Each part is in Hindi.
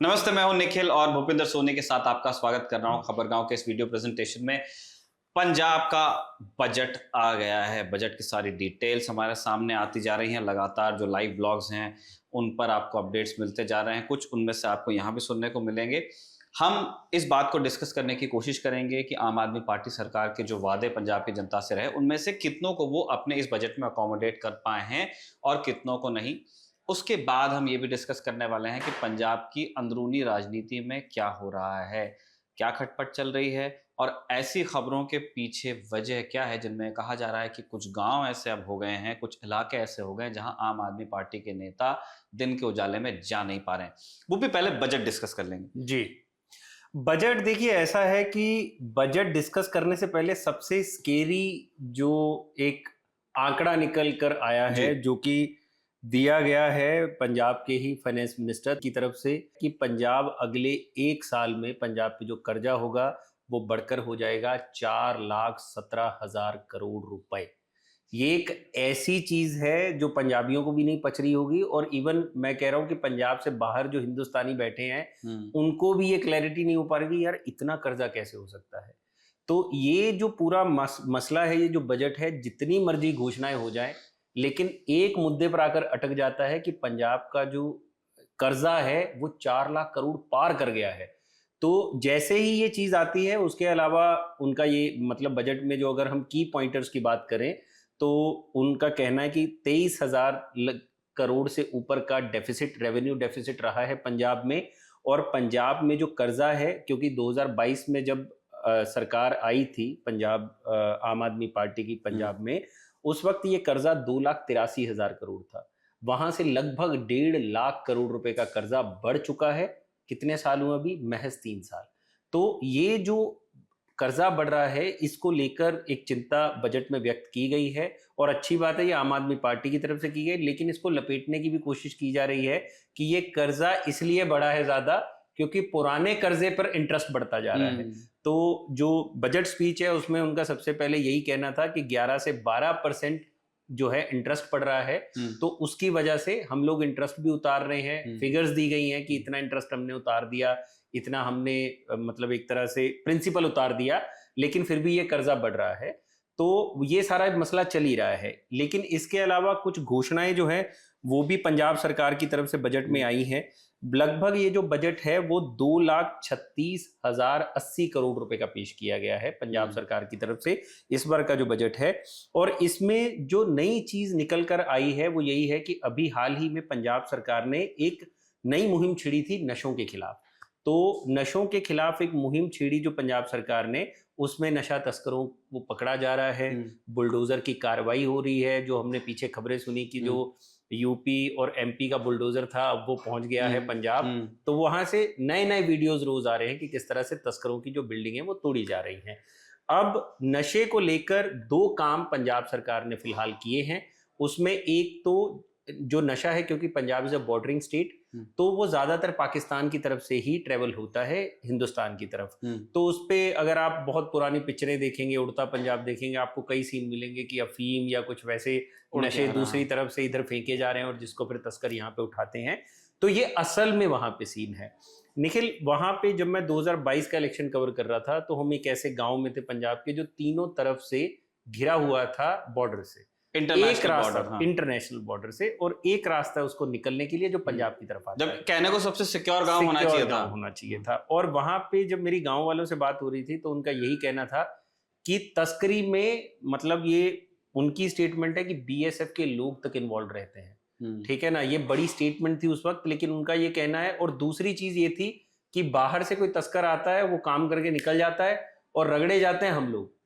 नमस्ते, मैं हूं निखिल और भूपिंदर सोनी के साथ आपका स्वागत कर रहा हूं खबरगांव के इस वीडियो प्रेजेंटेशन में। पंजाब का बजट आ गया है। बजट की सारी डिटेल्स हमारे सामने आती जा रही हैं। लगातार जो लाइव ब्लॉग्स हैं उन पर आपको अपडेट्स मिलते जा रहे हैं। कुछ उनमें से आपको यहाँ भी सुनने को मिलेंगे। हम इस बात को डिस्कस करने की कोशिश करेंगे कि आम आदमी पार्टी सरकार के जो वादे पंजाब की जनता से रहे उनमें से कितनों को वो अपने इस बजट में अकोमोडेट कर पाए हैं और कितनों को नहीं। उसके बाद हम ये भी डिस्कस करने वाले हैं कि पंजाब की अंदरूनी राजनीति में क्या हो रहा है, क्या खटपट चल रही है और ऐसी खबरों के पीछे वजह क्या है जिनमें कहा जा रहा है कि कुछ गांव ऐसे अब हो गए हैं, कुछ इलाके ऐसे हो गए हैं जहां आम आदमी पार्टी के नेता दिन के उजाले में जा नहीं पा रहे हैं। वो भी पहले बजट डिस्कस कर लेंगे। जी। बजट देखिए ऐसा है कि बजट डिस्कस करने से पहले सबसे स्केरी जो एक आंकड़ा निकल कर आया है जो कि दिया गया है पंजाब के ही फाइनेंस मिनिस्टर की तरफ से कि पंजाब अगले एक साल में पंजाब पे जो कर्जा होगा वो बढ़कर हो जाएगा 4,17,000 करोड़ रुपए। ये एक ऐसी चीज है जो पंजाबियों को भी नहीं पच रही होगी और इवन मैं कह रहा हूं कि पंजाब से बाहर जो हिंदुस्तानी बैठे हैं उनको भी ये क्लैरिटी नहीं हो पा रही यार इतना कर्जा कैसे हो सकता है। तो ये जो पूरा मसला है, ये जो बजट है, जितनी मर्जी घोषणाएं हो जाएं लेकिन एक मुद्दे पर आकर अटक जाता है कि पंजाब का जो कर्जा है वो 4 लाख करोड़ पार कर गया है। तो जैसे ही ये चीज आती है उसके अलावा उनका ये मतलब बजट में जो अगर हम की पॉइंटर्स की बात करें तो उनका कहना है कि 23,000 करोड़ से ऊपर का डेफिसिट, रेवेन्यू डेफिसिट रहा है पंजाब में। और पंजाब में जो कर्जा है, क्योंकि 2022 में जब सरकार आई थी पंजाब आम आदमी पार्टी की पंजाब में, उस वक्त ये कर्जा 2,83,000 करोड़ था। वहां से लगभग 1.5 लाख करोड़ रुपए का कर्जा बढ़ चुका है। कितने साल हुए अभी? महज 3 साल। तो ये जो कर्जा बढ़ रहा है इसको लेकर एक चिंता बजट में व्यक्त की गई है और अच्छी बात है, ये आम आदमी पार्टी की तरफ से की गई, लेकिन इसको लपेटने की भी कोशिश की जा रही है कि ये कर्जा इसलिए बढ़ा है ज्यादा क्योंकि पुराने कर्जे पर इंटरेस्ट बढ़ता जा रहा है। तो जो बजट स्पीच है उसमें उनका सबसे पहले यही कहना था कि 11 से 12% जो है इंटरेस्ट पड़ रहा है, तो उसकी वजह से हम लोग इंटरेस्ट भी उतार रहे हैं। फिगर्स दी गई हैं कि इतना इंटरेस्ट हमने उतार दिया, इतना हमने मतलब एक तरह से प्रिंसिपल उतार दिया, लेकिन फिर भी ये कर्जा बढ़ रहा है। तो ये सारा मसला चल ही रहा है। लेकिन इसके अलावा कुछ घोषणाएं जो है वो भी पंजाब सरकार की तरफ से बजट में आई हैं। लगभग ये जो बजट है वो 2,36,080 करोड़ रुपए का पेश किया गया है पंजाब सरकार की तरफ से इस बार का जो बजट है। और इसमें जो नई चीज निकल कर आई है वो यही है कि अभी हाल ही में पंजाब सरकार ने एक नई मुहिम छिड़ी थी नशों के खिलाफ। तो नशों के खिलाफ एक मुहिम छेड़ी जो पंजाब सरकार ने, उसमें नशा तस्करों को पकड़ा जा रहा है, बुलडोजर की कार्रवाई हो रही है। जो हमने पीछे खबरें सुनी कि जो यूपी और एमपी का बुलडोजर था अब वो पहुंच गया है पंजाब। तो वहां से नए नए वीडियोस रोज आ रहे हैं कि किस तरह से तस्करों की जो बिल्डिंग है वो तोड़ी जा रही हैं। अब नशे को लेकर 2 काम पंजाब सरकार ने फिलहाल किए हैं। उसमें एक तो जो नशा है, क्योंकि Punjab is a bordering state, तो वो ज्यादातर पाकिस्तान की तरफ से ही ट्रेवल होता है हिंदुस्तान की तरफ। तो उस पे अगर आप बहुत पुरानी पिक्चरें देखेंगे, उड़ता पंजाब देखेंगे, आपको कई सीन मिलेंगे कि अफीम या कुछ वैसे नशे दूसरी तरफ से इधर फेंके जा रहे हैं और जिसको फिर तस्कर यहाँ पे उठाते हैं। तो ये असल में वहां पे सीन है। निखिल, वहां पे जब मैं 2022 का इलेक्शन कवर कर रहा था तो हम एक ऐसे गाँव में थे पंजाब के जो तीनों तरफ से घिरा हुआ था बॉर्डर से, एक रास्ता इंटरनेशनल बॉर्डर से, और एक रास्ता उसको निकलने के लिए जो पंजाब की तरफ आता है। जब कहने को सबसे सिक्योर गांव होना चाहिए था। और वहां पे जब मेरी गांव वालों से बात हो रही थी तो उनका यही कहना था कि तस्करी में मतलब ये उनकी स्टेटमेंट है कि बीएसएफ के लोग तक इन्वॉल्व रहते हैं। ठीक है ना, ये बड़ी स्टेटमेंट थी उस वक्त, लेकिन उनका ये कहना है। और दूसरी चीज ये थी कि बाहर से कोई तस्कर आता है, वो काम करके निकल जाता है और रगड़े जाते हैं हम लोग।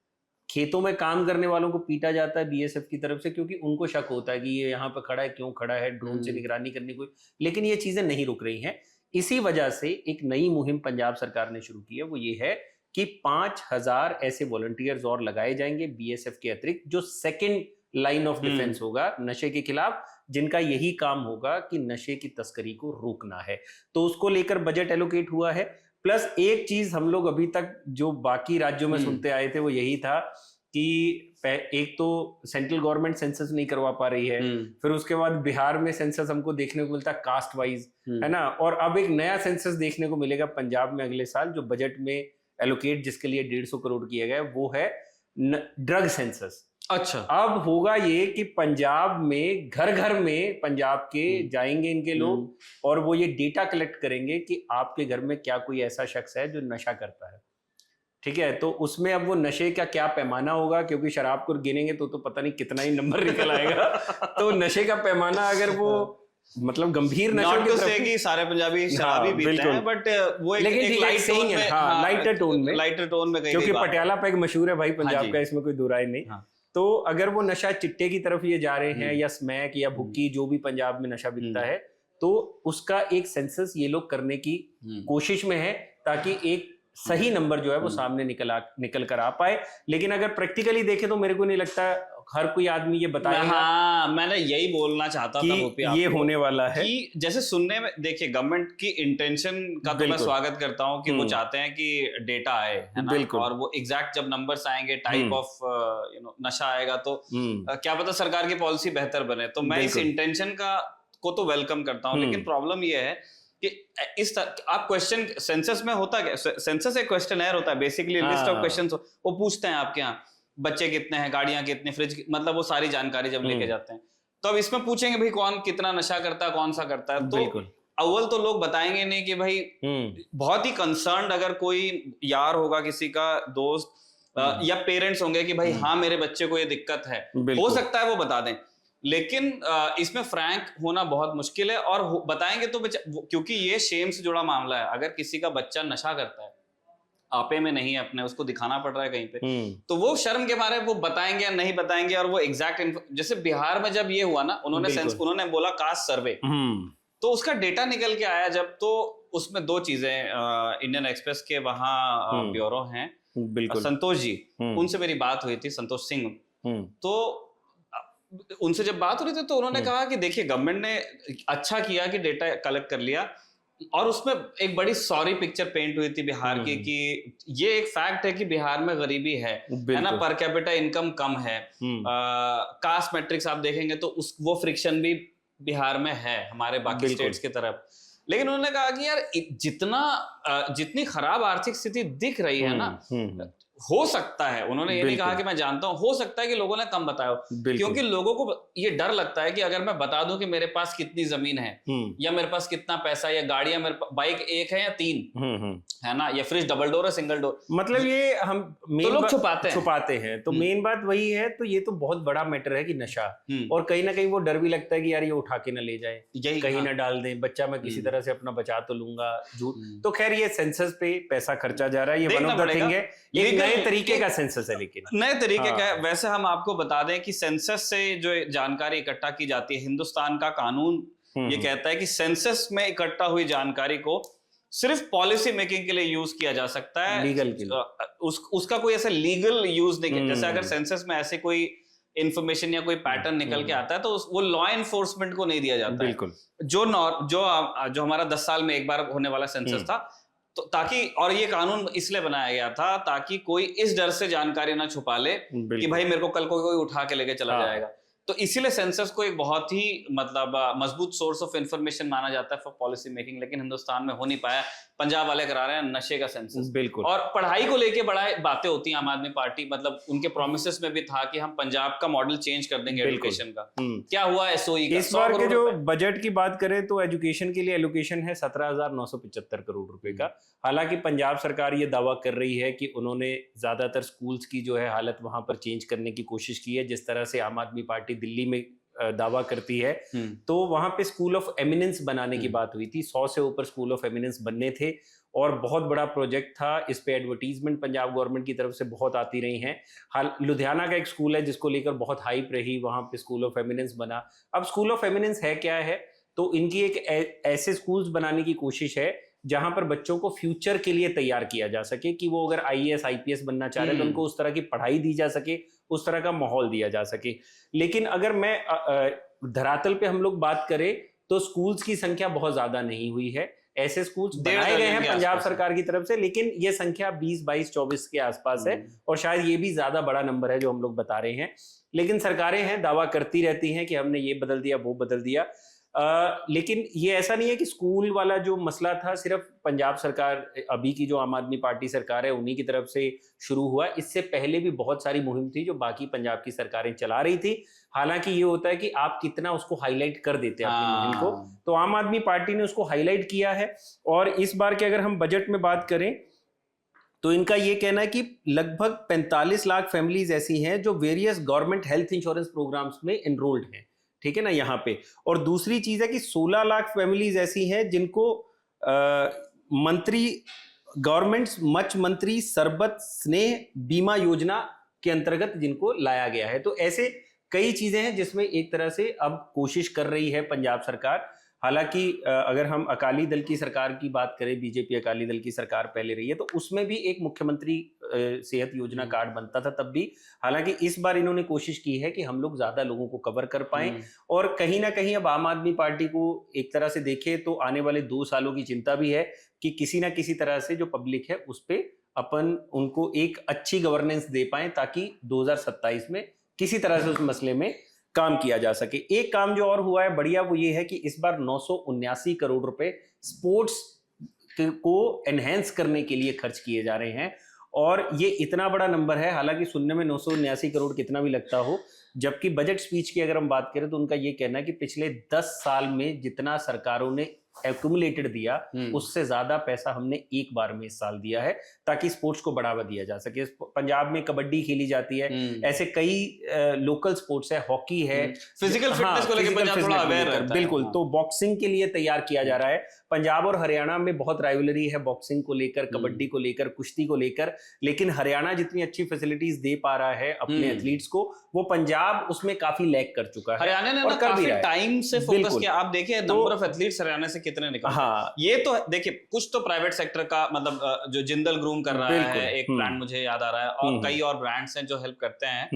खेतों में काम करने वालों को पीटा जाता है बीएसएफ की तरफ से, क्योंकि उनको शक होता है कि ये यहाँ पे खड़ा है, क्यों खड़ा है, ड्रोन से निगरानी करनी कोई। लेकिन ये चीजें नहीं रुक रही हैं। इसी वजह से एक नई मुहिम पंजाब सरकार ने शुरू की है। वो ये है कि 5,000 ऐसे वॉलंटियर्स और लगाए जाएंगे बीएसएफ के अतिरिक्त, जो सेकेंड लाइन ऑफ डिफेंस होगा नशे के खिलाफ, जिनका यही काम होगा कि नशे की तस्करी को रोकना है। तो उसको लेकर बजट एलोकेट हुआ है। प्लस एक चीज हम लोग अभी तक जो बाकी राज्यों में सुनते आए थे वो यही था एक तो सेंट्रल गवर्नमेंट सेंसस नहीं करवा पा रही है, फिर उसके बाद बिहार में सेंसस हमको देखने को मिलता है कास्ट वाइज, है ना, और अब एक नया सेंसस देखने को मिलेगा पंजाब में अगले साल, जो बजट में एलोकेट जिसके लिए 150 करोड़ किया गया है, वो है ड्रग सेंसस। अच्छा, अब होगा ये कि पंजाब में घर घर में पंजाब के जाएंगे इनके लोग, और वो ये डेटा कलेक्ट करेंगे कि आपके घर में क्या कोई ऐसा शख्स है जो नशा करता है, ठीक है। तो उसमें अब वो नशे का क्या पैमाना होगा, क्योंकि शराब को गिनेंगे तो पता नहीं कितना ही नंबर निकल आएगा। तो नशे का पैमाना अगर वो मतलब गंभीर नशे की तरफ कि सारे पंजाबी शराबी पीते हैं, बट वो एक लाइटर टोन में, क्योंकि पटियाला पैग मशहूर है भाई पंजाब का, इसमें कोई दो राय नहीं। तो अगर वो नशा चिट्टे की तरफ ये जा रहे हैं, या स्मैक या भुक्की, जो भी पंजाब में नशा बिकता है, तो उसका एक सेंसस ये लोग करने की कोशिश में है, ताकि एक सही नंबर जो है वो सामने निकल कर आ पाए। लेकिन अगर प्रैक्टिकली देखें तो मेरे को नहीं लगता हर कोई आदमी ये बताएगा। हाँ, मैंने यही बोलना चाहता था ये होने वाला है कि जैसे सुनने में, देखिए गवर्नमेंट की इंटेंशन का तो मैं स्वागत करता हूँ कि वो चाहते हैं कि डेटा आए, है ना, और वो एग्जैक्ट जब नंबर्स आएंगे, टाइप ऑफ नशा आएगा, तो क्या पता सरकार की पॉलिसी बेहतर बने। तो मैं इस इंटेंशन को तो वेलकम करता हूँ, लेकिन प्रॉब्लम ये है कि इस तरह आप क्वेश्चन, सेंसस में होता क्या, सेंसस एक क्वेश्चनर होता है बेसिकली, लिस्ट ऑफ क्वेश्चंस वो पूछते हैं आपके यहाँ बच्चे कितने हैं, गाड़ियां कितनी, फ्रिज, मतलब वो सारी जानकारी जब लेके जाते हैं, तो अब इसमें पूछेंगे भाई कौन कितना नशा करता है, कौन सा करता है, तो अव्वल तो लोग बताएंगे नहीं कि भाई बहुत ही कंसर्न्ड अगर कोई यार होगा, किसी का दोस्त या पेरेंट्स होंगे कि भाई हाँ मेरे बच्चे को ये दिक्कत है, हो सकता है वो बता दें, लेकिन इसमें फ्रैंक होना बहुत मुश्किल है, और बताएंगे तो क्योंकि ये शेम से जुड़ा मामला है। अगर किसी का बच्चा नशा करता है, आपे में नहीं है अपने, उसको दिखाना पड़ रहा है कहीं पे, तो वो शर्म के मारे वो बताएंगे या नहीं बताएंगे, और वो एग्जैक्ट, जैसे बिहार में जब ये हुआ ना, उन्होंने बोला कास्ट सर्वे, तो उसका डेटा निकल के आया जब, तो उसमें दो चीजें, इंडियन एक्सप्रेस के वहाँ ब्यूरो हैं संतोष जी, उनसे मेरी बात हुई थी, संतोष सिंह, तो उनसे जब बात हो रही थी तो उन्होंने कहा कि देखिए गवर्नमेंट ने अच्छा किया कि डेटा कलेक्ट कर लिया, और उसमें एक बड़ी सॉरी पिक्चर पेंट हुई थी बिहार की, कि ये एक फैक्ट है कि बिहार में गरीबी है ना, पर कैपिटा इनकम कम है, कास्ट मैट्रिक्स आप देखेंगे तो वो फ्रिक्शन भी बिहार में है हमारे बाकी स्टेट्स की तरफ। लेकिन उन्होंने कहा कि यार जितनी खराब आर्थिक स्थिति दिख रही है ना, हो सकता है, उन्होंने ये नहीं कहा कि मैं जानता हूं, हो सकता है कि लोगों ने कम बताया हो, क्योंकि लोगों को ये डर लगता है कि अगर मैं बता दूं कि मेरे पास कितनी जमीन है, या मेरे पास कितना पैसा, या गाड़ियां, मेरे बाइक एक है या 3, है ना, या फ्रिज डबल डोर है सिंगल डोर, मतलब ये हम तो लोग छुपाते हैं। तो मेन बात वही है, तो ये तो बहुत बड़ा मैटर है कि नशा, और कहीं ना कहीं वो डर भी लगता है कि यार ये उठा के ना ले जाए, कहीं ना डाल दें, बच्चा मैं किसी तरह से अपना बचा तो लूंगा, झूठ। तो खैर ये सेंसस पे पैसा खर्चा जा रहा है, ये वन ऑफ द थिंग है, नए तरीके का सेंसस है, लेकिन नए तरीके का है। वैसे हम आपको बता दें कि सेंसस से जो जानकारी इकट्ठा की जाती है, हिंदुस्तान का कानून ये कहता है कि सेंसस में इकट्ठा हुई जानकारी को सिर्फ पॉलिसी मेकिंग के लिए यूज किया जा सकता है, लीगल के लिए उसका कोई ऐसा लीगल यूज नहीं किया। जैसे अगर सेंसस में ऐसे कोई इंफॉर्मेशन या कोई पैटर्न निकल के आता है तो वो लॉ एनफोर्समेंट को नहीं दिया जाता बिल्कुल। जो हमारा 10 साल में एक बार होने वाला सेंसस था, तो ताकि, और ये कानून इसलिए बनाया गया था ताकि कोई इस डर से जानकारी ना छुपा ले कि भाई मेरे को कल को कोई उठा के लेके चला जाएगा। तो इसीलिए सेंसस को एक बहुत ही मतलब मजबूत सोर्स ऑफ इंफॉर्मेशन माना जाता है फॉर पॉलिसी मेकिंग, लेकिन हिंदुस्तान में हो नहीं पाया। पंजाब वाले करा रहे हैं नशे का सेंसस, बिल्कुल। और पढ़ाई को लेके बड़ा बातें होती हैं। आम आदमी पार्टी, मतलब उनके प्रोमिसेस में भी था कि हम पंजाब का मॉडल चेंज कर देंगे एजुकेशन का। क्या हुआ एसओई का? इस बार के जो बजट की बात करें तो एजुकेशन के लिए एलोकेशन है 17,975 करोड़ रुपए का। हालांकि पंजाब सरकार ये दावा कर रही है कि उन्होंने ज्यादातर स्कूल्स की जो है हालत वहां पर चेंज करने की कोशिश की है, जिस तरह से आम आदमी पार्टी दिल्ली में दावा करती है। तो वहां पे स्कूल ऑफ एमिनेंस बनाने की बात हुई थी, 100 से ऊपर स्कूल ऑफ एमिनेंस बनने थे, और बहुत बड़ा प्रोजेक्ट था। इस पे एडवर्टीजमेंट पंजाब गवर्नमेंट की तरफ से बहुत आती रही हैं। हाल लुधियाना का एक स्कूल है जिसको लेकर बहुत हाइप रही, वहां पे स्कूल ऑफ एमिनेंस बना। अब स्कूल ऑफ एमिनेंस है क्या है, तो इनकी एक ऐसे स्कूल्स बनाने की कोशिश है जहां पर बच्चों को फ्यूचर के लिए तैयार किया जा सके, कि वो अगर आईएएस आईपीएस बनना चाह रहे हैं तो उनको उस तरह की पढ़ाई दी जा सके, उस तरह का माहौल दिया जा सके। लेकिन अगर मैं धरातल पे हम लोग बात करें तो स्कूल्स की संख्या बहुत ज्यादा नहीं हुई है, ऐसे स्कूल्स 1.5 बनाए गए दर्जन हैं के पंजाब आसपास है। सरकार की तरफ से, लेकिन ये संख्या 20, 22, 24 के आसपास है और शायद ये भी ज्यादा बड़ा नंबर है जो हम लोग बता रहे हैं। लेकिन सरकारें हैं, दावा करती रहती हैं कि हमने ये बदल दिया, वो बदल दिया। लेकिन ये ऐसा नहीं है कि स्कूल वाला जो मसला था सिर्फ पंजाब सरकार, अभी की जो आम आदमी पार्टी सरकार है उन्हीं की तरफ से शुरू हुआ। इससे पहले भी बहुत सारी मुहिम थी जो बाकी पंजाब की सरकारें चला रही थी। हालांकि ये होता है कि आप कितना उसको हाईलाइट कर देते हैं अपनी मुहिम को, हाँ। तो आम आदमी पार्टी ने उसको हाईलाइट किया है। और इस बार के अगर हम बजट में बात करें तो इनका ये कहना है कि लगभग 45 लाख फैमिलीज ऐसी हैं जो various government health insurance programmes में एनरोल्ड हैं, ठीक है ना, यहाँ पे। और दूसरी चीज है कि 16 लाख फैमिलीज ऐसी हैं जिनको मंत्री गवर्नमेंट मच मंत्री सरबत स्नेह बीमा योजना के अंतर्गत जिनको लाया गया है। तो ऐसे कई चीजें हैं जिसमें एक तरह से अब कोशिश कर रही है पंजाब सरकार। हालांकि अगर हम अकाली दल की सरकार की बात करें, बीजेपी अकाली दल की सरकार पहले रही है, तो उसमें भी एक मुख्यमंत्री सेहत योजना कार्ड बनता था तब भी। हालांकि इस बार इन्होंने कोशिश की है कि हम लोग ज्यादा लोगों को कवर कर पाएं। और कहीं ना कहीं अब आम आदमी पार्टी को एक तरह से देखे तो आने वाले 2 सालों की चिंता भी है कि किसी ना किसी तरह से जो पब्लिक है उस पर अपन उनको एक अच्छी गवर्नेंस दे पाए, ताकि 2027 में किसी तरह से उस मसले में काम किया जा सके। एक काम जो और हुआ है बढ़िया, वो ये है कि इस बार 979 करोड़ रुपए स्पोर्ट्स को एनहेंस करने के लिए खर्च किए जा रहे हैं। और ये इतना बड़ा नंबर है, हालांकि सुनने में 979 करोड़ कितना भी लगता हो, जबकि बजट स्पीच की अगर हम बात करें तो उनका ये कहना है कि पिछले 10 साल में जितना सरकारों ने एक्यूमुलेटेड दिया उससे ज्यादा पैसा हमने एक बार में इस साल दिया है, ताकि स्पोर्ट्स को बढ़ावा दिया जा सके। पंजाब में कबड्डी खेली जाती है, ऐसे कई लोकल स्पोर्ट्स है, हॉकी है, फिजिकल फिटनेस को लेकर पंजाब थोड़ा अवेयर रहता है। बिल्कुल, तो बॉक्सिंग के लिए तैयार किया जा रहा है। पंजाब और हरियाणा में बहुत राइवलरी है बॉक्सिंग को लेकर, कबड्डी को लेकर, कुश्ती को लेकर, लेकिन हरियाणा जितनी अच्छी फैसिलिटीज दे पा रहा है अपने एथलीट्स को, वो पंजाब उसमें काफी लैग कर चुका है। हरियाणा ने और काफी टाइम से फोकस किया। आप देखिए नंबर ऑफ एथलीट्स हरियाणा से कितने निकल, हाँ, ये तो देखिए कुछ तो प्राइवेट सेक्टर का, मतलब जो जिंदल ग्रूम कर रहा है, एक ब्रांड मुझे याद आ रहा है, और कई और ब्रांड्स हैं जो हेल्प करते हैं।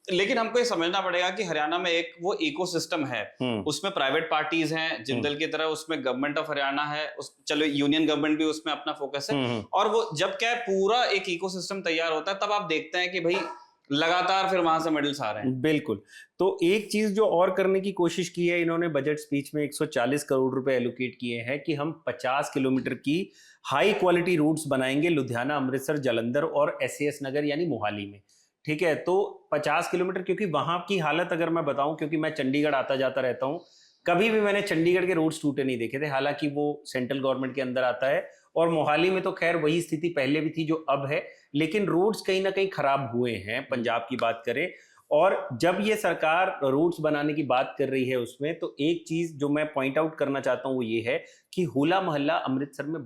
लेकिन हमको ये समझना पड़ेगा कि हरियाणा में एक वो इकोसिस्टम है, उसमें प्राइवेट पार्टीज हैं जिंदल की तरह, उसमें गवर्नमेंट ऑफ हरियाणा है, चलो यूनियन गवर्नमेंट भी उसमें अपना फोकस है, और वो जब क्या पूरा एक इकोसिस्टम तैयार होता है तब आप देखते हैं कि भाई लगातार फिर वहां से मेडल्स आ रहे हैं। बिल्कुल। तो एक चीज जो और करने की कोशिश की है इन्होंने बजट स्पीच में, 140 करोड़ रुपए एलोकेट किए हैं कि हम 50 किलोमीटर की हाई क्वालिटी रूट्स बनाएंगे लुधियाना, अमृतसर, जालंधर और SAS नगर यानी मोहाली में, ठीक है। तो 50 किलोमीटर, क्योंकि वहां की हालत अगर मैं बताऊं, क्योंकि मैं चंडीगढ़ आता जाता रहता हूं, कभी भी मैंने चंडीगढ़ के रोड्स टूटे नहीं देखे थे, हालांकि वो सेंट्रल गवर्नमेंट के अंदर आता है। और मोहाली में तो खैर वही स्थिति पहले भी थी जो अब है, लेकिन रोड्स कहीं ना कहीं खराब हुए हैं पंजाब की बात करें। और जब ये सरकार रोड्स बनाने की बात कर रही है उसमें, तो एक चीज जो मैं पॉइंट आउट करना चाहता हूँ वो ये है कि होला मोहल्ला अमृतसर में,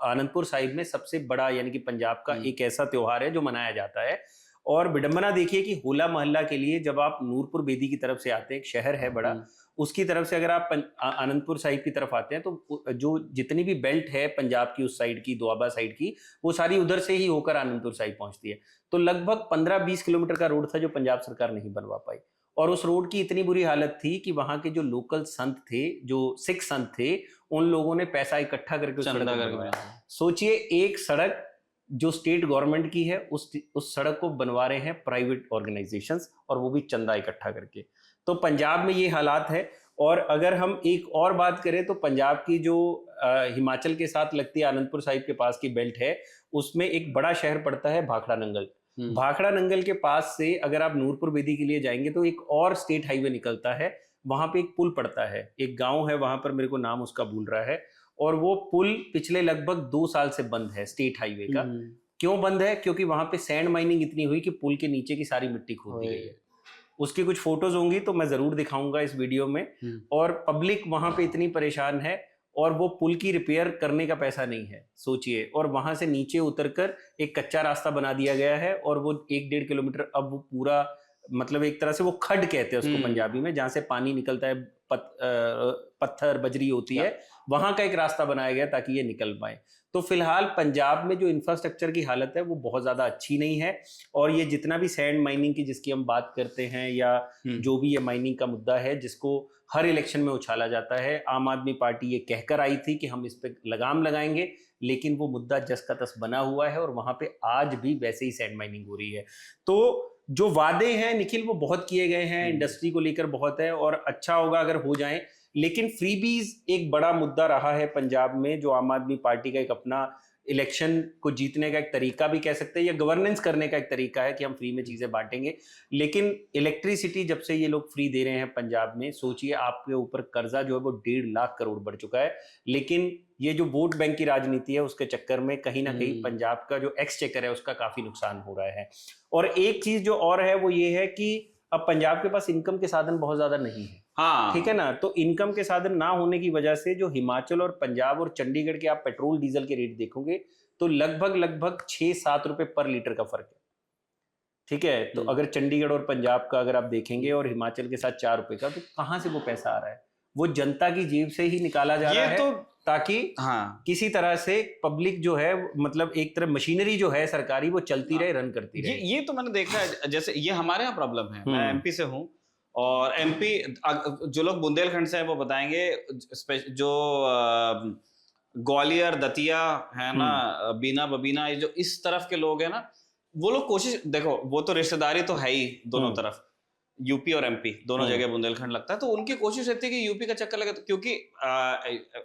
आनंदपुर साहिब में सबसे बड़ा यानी कि पंजाब का एक ऐसा त्योहार है जो मनाया जाता है। और विडंबना देखिए कि होला मोहल्ला के लिए जब आप नूरपुर बेदी की तरफ से आते हैं, एक शहर है बड़ा, उसकी तरफ से अगर आप आनंदपुर साहिब की तरफ आते हैं तो जो जितनी भी बेल्ट है पंजाब की उस साइड की, दोआबा साइड की, वो सारी उधर से ही होकर आनंदपुर साहिब पहुंचती है। तो लगभग 15-20 किलोमीटर का रोड था जो पंजाब सरकार नहीं बनवा पाई। और उस रोड की इतनी बुरी हालत थी कि वहां के जो लोकल संत थे, जो सिख संत थे, उन लोगों ने पैसा इकट्ठा करके उस सड़क को बनवाया। सोचिए, एक सड़क जो स्टेट गवर्नमेंट की है उस सड़क को बनवा रहे हैं प्राइवेट ऑर्गेनाइजेशंस, और वो भी चंदा इकट्ठा करके। तो पंजाब में ये हालात है। और अगर हम एक और बात करें तो पंजाब की जो हिमाचल के साथ लगती है, आनंदपुर साहिब के पास की बेल्ट है, उसमें एक बड़ा शहर पड़ता है भाखड़ा नंगल। भाखड़ा नंगल के पास से अगर आप नूरपुर बेदी के लिए जाएंगे तो एक और स्टेट हाईवे निकलता है, वहां पे एक पुल पड़ता है, एक गांव है वहां पर, मेरे को नाम उसका भूल रहा है, और वो पुल पिछले लगभग 2 साल से बंद है स्टेट हाईवे का। क्यों बंद है? क्योंकि वहां पे सैंड माइनिंग इतनी हुई कि पुल के नीचे की सारी मिट्टी खोद दी गई है। उसकी कुछ फोटोज होंगी तो मैं जरूर दिखाऊंगा इस वीडियो में। और पब्लिक वहां पे इतनी परेशान है, और वो पुल की रिपेयर करने का पैसा नहीं है, सोचिए। और वहां से नीचे उतरकर एक कच्चा रास्ता बना दिया गया है, और वो 1-1.5 किलोमीटर अब वो पूरा, मतलब एक तरह से वो खड कहते हैं उसको पंजाबी में, जहां से पानी निकलता है, पत्थर बजरी होती है, वहां का एक रास्ता बनाया गया ताकि ये निकल पाए। तो फिलहाल पंजाब में जो इंफ्रास्ट्रक्चर की हालत है वो बहुत ज्यादा अच्छी नहीं है, और ये जितना भी सैंड माइनिंग की जिसकी हम बात करते हैं या जो भी ये माइनिंग का मुद्दा है जिसको हर इलेक्शन में उछाला जाता है, आम आदमी पार्टी ये कहकर आई थी कि हम इस पे लगाम लगाएंगे, लेकिन वो मुद्दा जस का तस बना हुआ है और वहां पे आज भी वैसे ही सैंड माइनिंग हो रही है। तो जो वादे हैं निखिल वो बहुत किए गए हैं, इंडस्ट्री को लेकर बहुत है और अच्छा होगा अगर हो जाए, लेकिन फ्रीबीज एक बड़ा मुद्दा रहा है पंजाब में, जो आम आदमी पार्टी का एक अपना इलेक्शन को जीतने का एक तरीका भी कह सकते हैं या गवर्नेंस करने का एक तरीका है कि हम फ्री में चीजें बांटेंगे। लेकिन इलेक्ट्रिसिटी जब से ये लोग फ्री दे रहे हैं पंजाब में, सोचिए आपके ऊपर कर्जा जो है वो 1.5 लाख करोड़ बढ़ चुका है, लेकिन ये जो वोट बैंक की राजनीति है उसके चक्कर में कहीं ना कहीं पंजाब का जो एक्सचेकर है उसका काफी नुकसान हो रहा है। और एक चीज जो और है वो ये है कि अब पंजाब के पास इनकम के साधन बहुत ज्यादा नहीं है। हाँ ठीक है ना, तो इनकम के साधन ना होने की वजह से जो हिमाचल और पंजाब और चंडीगढ़ के आप पेट्रोल डीजल के रेट देखोगे तो लगभग 6-7 रुपए पर लीटर का फर्क है। ठीक है, तो अगर चंडीगढ़ और पंजाब का अगर आप देखेंगे और हिमाचल के साथ 4 रुपए का, तो कहां से वो पैसा आ रहा है? वो जनता की जेब से ही निकाला जा रहा है, ताकि किसी तरह से पब्लिक जो है, मतलब एक तरह मशीनरी जो है सरकारी वो चलती रहे, रन करती रहे। ये तो मैंने देखा है, जैसे ये हमारे यहाँ प्रॉब्लम है। मैं एमपी से हूँ और एमपी जो लोग बुंदेलखंड से हैं वो बताएंगे, जो ग्वालियर दतिया है ना, बीना बबीना, ये जो इस तरफ के लोग हैं ना, वो लोग कोशिश, देखो वो तो रिश्तेदारी तो है ही दोनों तरफ, यूपी और एमपी दोनों जगह बुंदेलखंड लगता है, तो उनकी कोशिश रहती है कि यूपी का चक्कर लगे, क्योंकि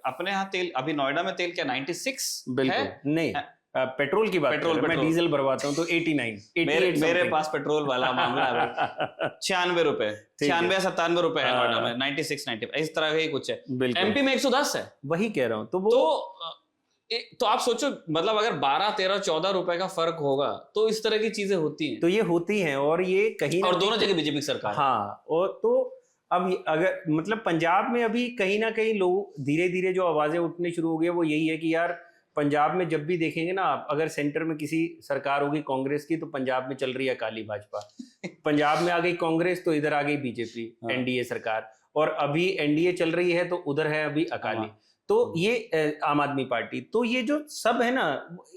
अपने यहाँ तेल अभी नोएडा में तेल क्या 96 बिल्कुल नहीं, पेट्रोल की बात पेट्रोल मैं डीजल भरवाता हूँ तो 89 मेरे पास पेट्रोल वाला मामला है 96 रुपए, 96-97 रुपए है नोएडा में, 96-90 इस तरह का ही कुछ है। एमपी में 110 है, वही कह रहा हूँ। तो वो तो आप सोचो, मतलब अगर 12-13-14 रुपए का फर्क होगा तो इस तरह की चीजें होती हैं, तो ये होती हैं, और ये कहीं और दोनों जगह बीजेपी सरकार। हाँ, और तो अब अगर मतलब पंजाब में अभी कहीं ना कहीं लोग धीरे धीरे जो आवाजें उठनी शुरू हो गई वो यही है कि यार पंजाब में जब भी देखेंगे ना आप, अगर सेंटर में किसी सरकार होगी कांग्रेस की तो पंजाब में चल रही है अकाली भाजपा, पंजाब में आ गई कांग्रेस तो इधर आ गई बीजेपी एनडीए सरकार, और अभी एनडीए चल रही है तो उधर है अभी अकाली, तो ये आम आदमी पार्टी। तो ये जो सब है ना,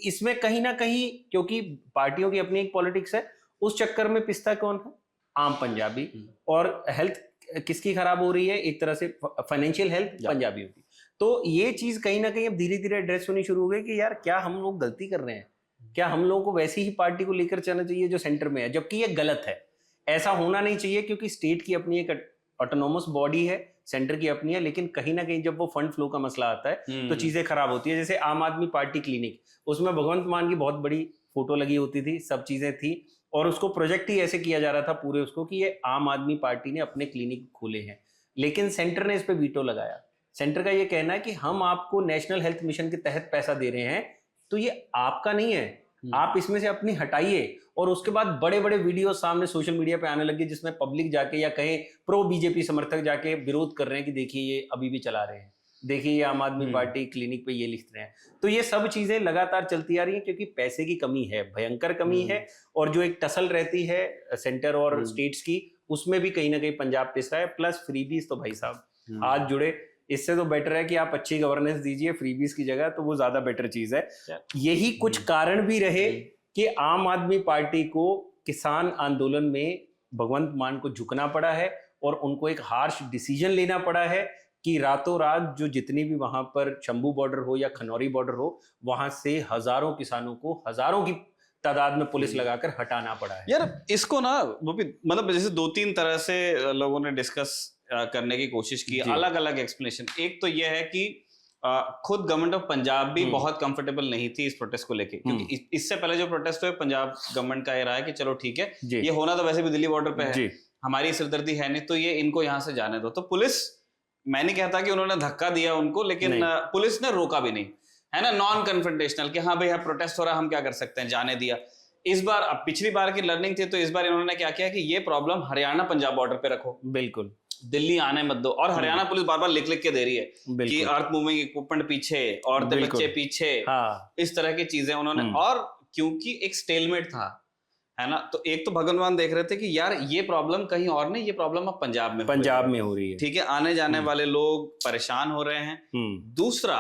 इसमें कहीं ना कहीं क्योंकि पार्टियों की अपनी एक पॉलिटिक्स है, उस चक्कर में पिसता कौन है? आम पंजाबी। और हेल्थ किसकी खराब हो रही है? एक तरह से फाइनेंशियल हेल्थ पंजाबियों की। तो ये चीज कहीं ना कहीं अब धीरे धीरे एड्रेस होनी शुरू हो गई कि यार क्या हम लोग गलती कर रहे हैं? क्या हम लोगों को वैसी ही पार्टी को लेकर चलना चाहिए जो सेंटर में है? जबकि ये गलत है, ऐसा होना नहीं चाहिए, क्योंकि स्टेट की अपनी एक ऑटोनोमस बॉडी है, सेंटर की अपनी है, लेकिन कहीं ना कहीं जब वो फंड फ्लो का मसला आता है तो चीजें खराब होती है। जैसे आम आदमी पार्टी क्लिनिक, उसमें भगवंत मान की बहुत बड़ी फोटो लगी होती थी, सब चीजें थी, और उसको प्रोजेक्ट ही ऐसे किया जा रहा था पूरे उसको कि ये आम आदमी पार्टी ने अपने क्लिनिक खोले हैं, लेकिन सेंटर ने इस पे वीटो लगाया। सेंटर का ये कहना है कि हम आपको नेशनल हेल्थ मिशन के तहत पैसा दे रहे हैं, तो ये आपका नहीं है, आप इसमें से अपनी हटाइए। और उसके बाद बड़े बड़े वीडियो सामने सोशल मीडिया पे आने लगे जिसमें पब्लिक जाके या कहे प्रो बीजेपी समर्थक जाके विरोध कर रहे हैं कि देखिए ये अभी भी चला रहे हैं, देखिए ये आम आदमी पार्टी क्लिनिक पे ये लिख रहे हैं। तो ये सब चीजें लगातार चलती आ रही हैं क्योंकि पैसे की कमी है, भयंकर कमी है, और जो एक टसल रहती है सेंटर और स्टेट्स की, उसमें भी कहीं ना कहीं पंजाब पिस रहा है। प्लस फ्रीबीज तो भाई साहब आज जुड़े, इससे तो बेटर है कि आप अच्छी गवर्नेंस दीजिए फ्रीबीज की जगह, तो वो ज्यादा बेटर चीज है। यही कुछ कारण भी रहे कि आम आदमी पार्टी को किसान आंदोलन में भगवंत मान को झुकना पड़ा है और उनको एक हार्श डिसीजन लेना पड़ा है कि रातों रात जो जितनी भी वहां पर शंभू बॉर्डर हो या खनौरी बॉर्डर हो, वहां से हजारों किसानों को हजारों की तादाद में पुलिस लगाकर हटाना पड़ा है। यार इसको ना वो भी मतलब जैसे 2-3 तरह से लोगों ने डिस्कस करने की कोशिश की, अलग अलग एक्सप्लेनेशन। एक तो ये है कि खुद गवर्नमेंट ऑफ पंजाब भी बहुत कंफर्टेबल नहीं थी इस प्रोटेस्ट को लेके, क्योंकि इससे पहले जो प्रोटेस्ट हुए पंजाब गवर्नमेंट का ये रहा है कि चलो ठीक है, ये होना तो वैसे भी दिल्ली बॉर्डर पे है, हमारी सिरदर्दी है नहीं, तो ये इनको यहाँ से जाने दो। तो पुलिस, मैं नहीं कहता कि उन्होंने धक्का दिया उनको, लेकिन पुलिस ने रोका भी नहीं, है ना, नॉन कन्फ्रंटेशनल कि हाँ भाई यहाँ प्रोटेस्ट हो रहा है, हम क्या कर सकते हैं, जाने दिया। इस बार, अब पिछली बार की लर्निंग थी, तो इस बार इन्होंने क्या किया कि ये प्रॉब्लम हरियाणा पंजाब बॉर्डर पे रखो, बिल्कुल दिल्ली आने मत दो। और हरियाणा पुलिस बार बार लिख लिख के दे रही है कि अर्थ मूविंग इक्विपमेंट पीछे, औरतें बच्चे पीछे, इस तरह की चीजें उन्होंने। और क्योंकि एक स्टेलमेट था, है ना। तो एक तो भगवान देख रहे थे कि यार ये प्रॉब्लम कहीं और नहीं, ये प्रॉब्लम अब पंजाब में हो रही है। ठीक है, आने जाने वाले लोग परेशान हो रहे हैं। दूसरा